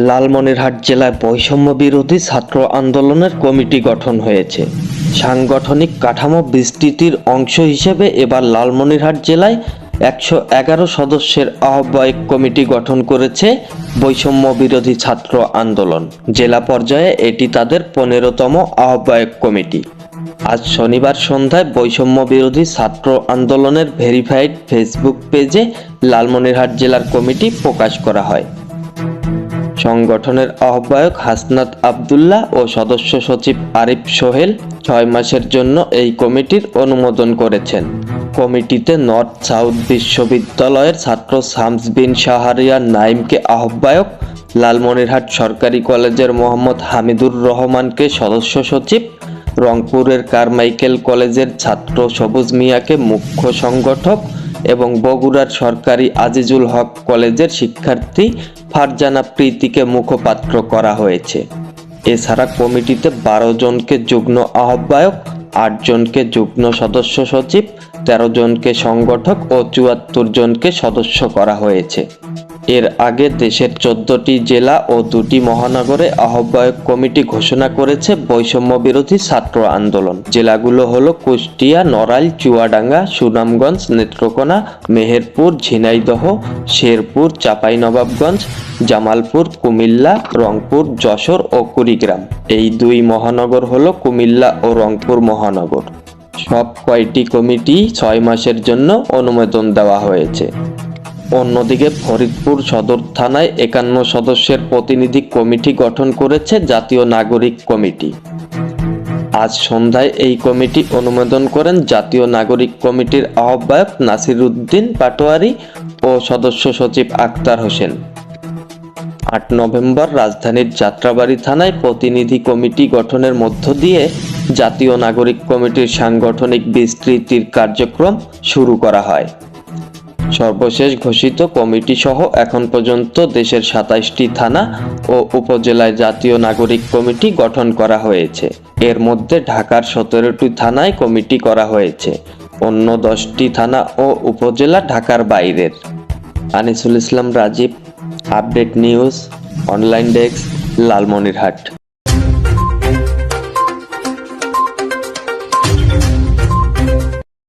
লালমনিরহাট জেলায় বৈষম্য বিরোধী ছাত্র আন্দোলনের কমিটি গঠন হয়েছে। সাংগঠনিক কাঠামো বিস্তৃতির অংশ হিসেবে এবার লালমনিরহাট জেলায় 111 সদস্যের আহ্বায়ক কমিটি গঠন করেছে বৈষম্য বিরোধী ছাত্র আন্দোলন। জেলা পর্যায়ে এটি তাদের 15তম আহ্বায়ক কমিটি। আজ শনিবার সন্ধ্যায় বৈষম্য বিরোধী ছাত্র আন্দোলনের ভেরিফাইড ফেসবুক পেজে লালমনিরহাট জেলার কমিটি প্রকাশ করা হয়। সংগঠনের আহ্বায়ক হাসনাত আব্দুল্লাহ ও সদস্য সচিব আরিফ সোহেল 6 মাসের জন্য এই কমিটির অনুমোদন করেছেন। কমিটিতে নর্থ সাউথ বিশ্ববিদ্যালয়ের ছাত্র শামস বিন শাহরিয়ার নাইমকে আহ্বায়ক, লালমনিরহাট সরকারি কলেজের মোহাম্মদ হামিদুর রহমানকে সদস্য সচিব, রংপুরের কারমাইকেল কলেজের ছাত্র সবুজ মিয়াকে মুখ্য সংগঠক এবং বগুড়ার সরকারি আজিজুল হক কলেজের শিক্ষার্থী ফারজানা প্রীতিকে মুখপাত্র করা হয়েছে। এছাড়া কমিটিতে 12 জনকে যুগ্ম আহ্বায়ক, 8 জনকে যুগ্ম সদস্য সচিব, 13 জনকে সংগঠক ও 74 জনকে সদস্য করা হয়েছে। এর আগে দেশের 14টি জেলা ও 2টি মহানগরে আহ্বায়ক কমিটি ঘোষণা করেছে বৈষম্য বিরোধী ছাত্র আন্দোলন। জেলাগুলো হলো কুষ্টিয়া, নড়াইল, চুয়াডাঙ্গা, সুনামগঞ্জ, নেত্রকোনা, মেহেরপুর, ঝিনাইদহ, শেরপুর, চাঁপাইনবাবগঞ্জ, জামালপুর, কুমিল্লা, রংপুর, যশোর ও কুড়িগ্রাম। এই 2 মহানগর হলো কুমিল্লা ও রংপুর মহানগর। সব কয়টি কমিটি 6 মাসের জন্য অনুমোদন দেওয়া হয়েছে। অন্যদিকে ফরিদপুর সদর থানায় 51 সদস্যের প্রতিনিধি কমিটি গঠন করেছে জাতীয় নাগরিক কমিটি। আজ সন্ধ্যায় এই কমিটি অনুমোদন করেন জাতীয় নাগরিক কমিটির আহ্বায়ক নাসির উদ্দিন পাটোয়ারি ও সদস্য সচিব আক্তার হোসেন। 8 নভেম্বর রাজধানীর যাত্রাবাড়ী থানায় প্রতিনিধি কমিটি গঠনের মধ্য দিয়ে জাতীয় নাগরিক কমিটির সাংগঠনিক বিস্তৃতির কার্যক্রম শুরু করা হয়। সর্বশেষ ঘোষিত কমিটি সহ এখন পর্যন্ত দেশের 27টি থানা ও উপজেলায় জাতীয় নাগরিক কমিটি গঠন করা হয়েছে। এর মধ্যে ঢাকার 17টি থানায় কমিটি করা হয়েছে। অন্য 10টি থানা ও উপজেলা ঢাকার বাইরের। Anisul Islam Rajib, update news, online desk, Lalmonirhat.